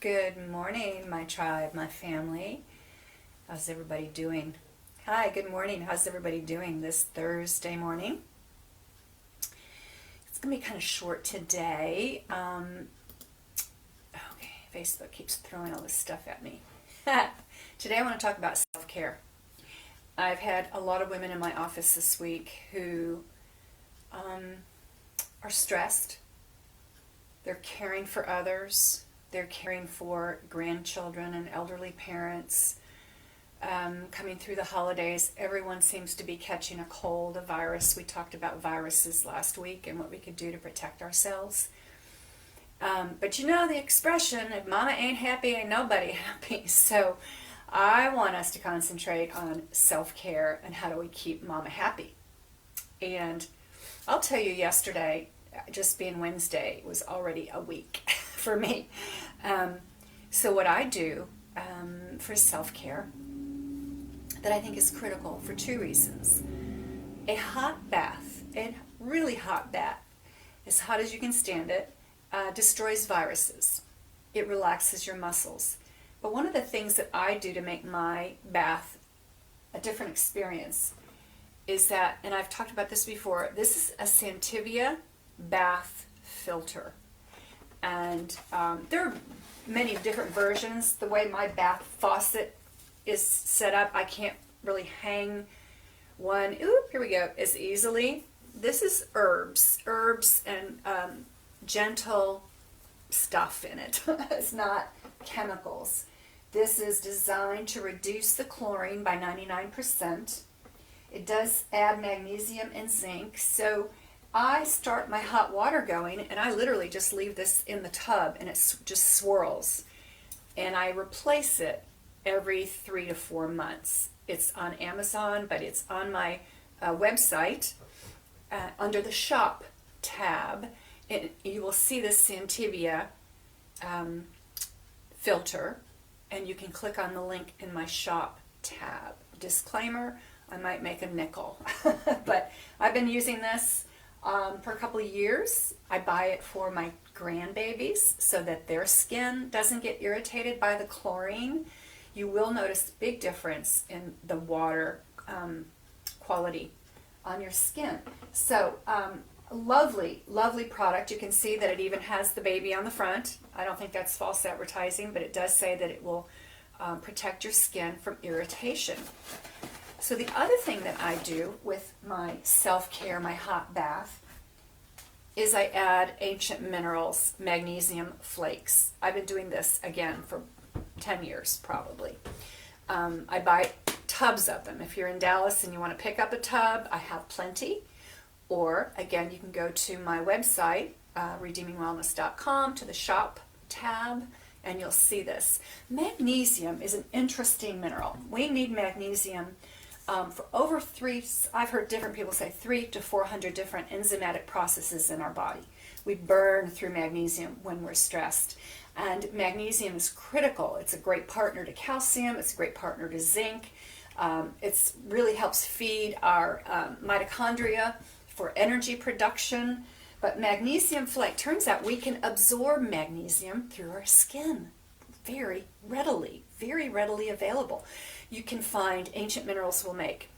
Good morning, my tribe, my family. How's everybody doing? Hi, good morning. How's everybody doing this Thursday morning? It's going to be kind of short today. Okay, Facebook keeps throwing all this stuff at me. Today I want to talk about self-care. I've had a lot of women in my office this week who are stressed. They're caring for others. They're caring for grandchildren and elderly parents. Coming through the holidays, everyone seems to be catching a cold, a virus. We talked about viruses last week and what we could do to protect ourselves. But you know the expression, if mama ain't happy, ain't nobody happy. So I want us to concentrate on self-care and how do we keep mama happy. And I'll tell you, yesterday, just being Wednesday, was already a week for me. So what I do for self-care that I think is critical for two reasons. A hot bath, a really hot bath, as hot as you can stand it, destroys viruses. It relaxes your muscles. But one of the things that I do to make my bath a different experience is that, and I've talked about this before, this is a Santivia bath filter. And there are many different versions. The way my bath faucet is set up, I can't really hang one, here we go, as easily. This is herbs and gentle stuff in it. It's not chemicals. This is designed to reduce the chlorine by 99%. It does add magnesium and zinc. So I start my hot water going and I literally just leave this in the tub and it just swirls. And I replace it every 3 to 4 months. It's on Amazon, but it's on my website under the shop tab. And you will see this Santivia filter, and you can click on the link in my shop tab. Disclaimer, I might make a nickel. But I've been using this for a couple of years. I buy it for my grandbabies so that their skin doesn't get irritated by the chlorine. You will notice a big difference in the water quality on your skin. So lovely, lovely product. You can see that it even has the baby on the front. I don't think that's false advertising, but it does say that it will protect your skin from irritation. So the other thing that I do with my self-care, my hot bath, is I add ancient minerals, magnesium flakes. I've been doing this, again, for 10 years probably. I buy tubs of them. If you're in Dallas and you want to pick up a tub, I have plenty. Or, again, you can go to my website, redeemingwellness.com, to the shop tab, and you'll see this. Magnesium is an interesting mineral. We need magnesium for over I've heard different people say 300 to 400 different enzymatic processes in our body. We burn through magnesium when we're stressed. And magnesium is critical. It's a great partner to calcium. It's a great partner to zinc. It really helps feed our mitochondria for energy production. But magnesium flake, turns out we can absorb magnesium through our skin very readily available. You can find Ancient Minerals will make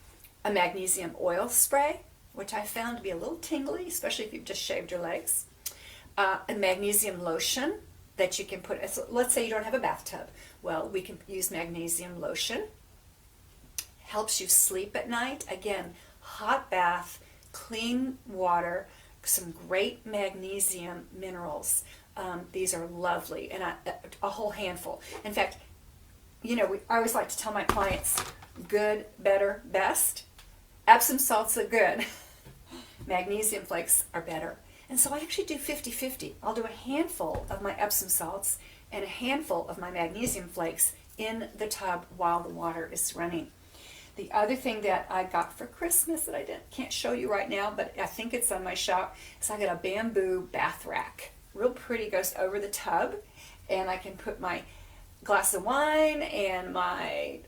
a magnesium oil spray, which I found to be a little tingly, especially if you've just shaved your legs. A magnesium lotion that you can put, let's say you don't have a bathtub. Well, we can use magnesium lotion. Helps you sleep at night. Again, hot bath, clean water, some great magnesium minerals. These are lovely, and a whole handful. In fact, you know, I always like to tell my clients, good, better, best. Epsom salts are good. Magnesium flakes are better. And so I actually do 50-50. I'll do a handful of my Epsom salts and a handful of my magnesium flakes in the tub while the water is running. The other thing that I got for Christmas that I can't show you right now, but I think it's on my shop, is I got a bamboo bath rack. Real pretty, goes over the tub, and I can put my glass of wine and my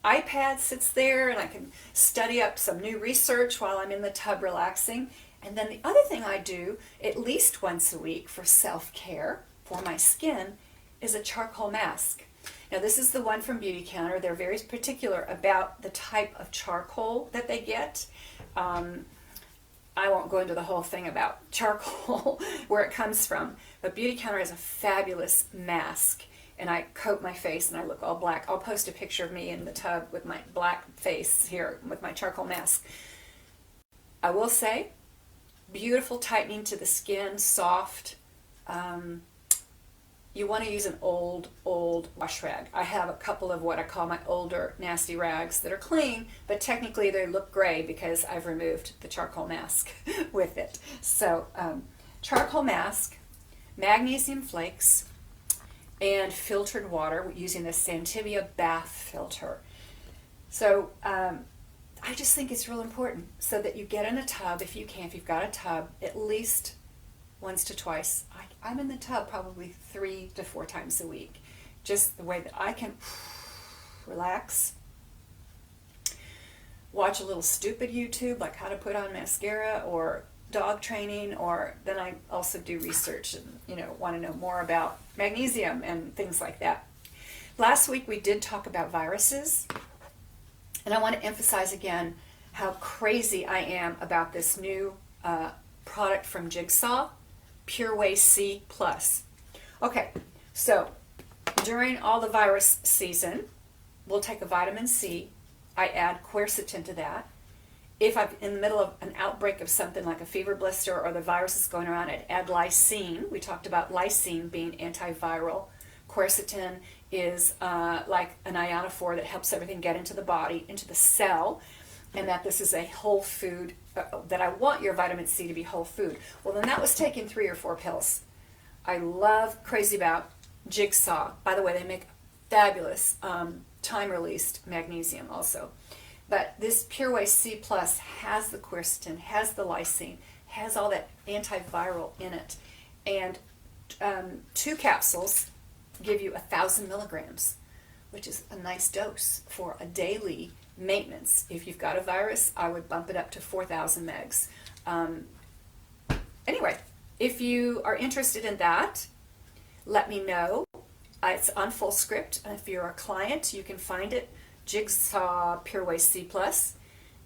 iPad sits there, and I can study up some new research while I'm in the tub relaxing. And then the other thing I do at least once a week for self-care for my skin is a charcoal mask. Now this is the one from Beauty Counter. They're very particular about the type of charcoal that they get. I won't go into the whole thing about charcoal, where it comes from, but Beauty Counter has a fabulous mask, and I coat my face and I look all black. I'll post a picture of me in the tub with my black face here with my charcoal mask. I will say, beautiful tightening to the skin, soft. You want to use an old wash rag. I have a couple of what I call my older nasty rags that are clean, but technically they look gray because I've removed the charcoal mask with it. So charcoal mask, magnesium flakes, and filtered water using the Santivia bath filter. So I just think it's real important so that you get in a tub, if you can, if you've got a tub, at least once to twice. I'm in the tub probably 3 to 4 times a week. Just the way that I can relax. Watch a little stupid YouTube, like how to put on mascara or dog training, or then I also do research and want to know more about magnesium and things like that. Last week we did talk about viruses, and I want to emphasize again how crazy I am about this new product from Jigsaw, Pureway C+. Okay, so during all the virus season, we'll take a vitamin C. I add quercetin to that. If I'm in the middle of an outbreak of something like a fever blister or the virus is going around, I'd add lysine. We talked about lysine being antiviral. Quercetin is like an ionophore that helps everything get into the body, into the cell, and that this is a whole food, that I want your vitamin C to be whole food. Well, then that was taking 3 or 4 pills. I love, crazy about Jigsaw. By the way, they make fabulous time-released magnesium also. But this Pureway C Plus has the quercetin, has the lysine, has all that antiviral in it. And 2 capsules give you 1,000 milligrams, which is a nice dose for a daily maintenance. If you've got a virus, I would bump it up to 4,000 megs. Anyway, if you are interested in that, let me know. It's on Fullscript, and if you're a client, you can find it, Jigsaw Pureway C+.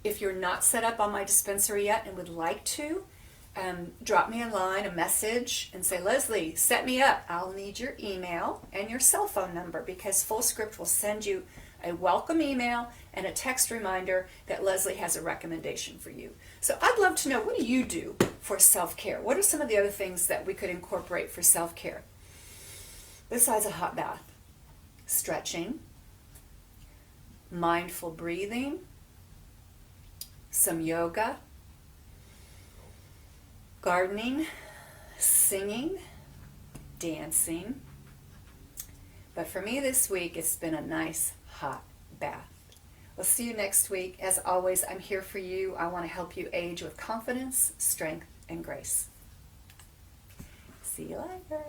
If you're not set up on my dispensary yet and would like to, drop me a line, a message, and say, Leslie, set me up. I'll need your email and your cell phone number, because Fullscript will send you a welcome email and a text reminder that Leslie has a recommendation for you. So I'd love to know, what do you do for self-care? What are some of the other things that we could incorporate for self-care? Besides a hot bath, stretching, mindful breathing, some yoga, gardening, singing, dancing. But for me this week, it's been a nice hot bath. We'll see you next week. As always, I'm here for you. I want to help you age with confidence, strength, and grace. See you later.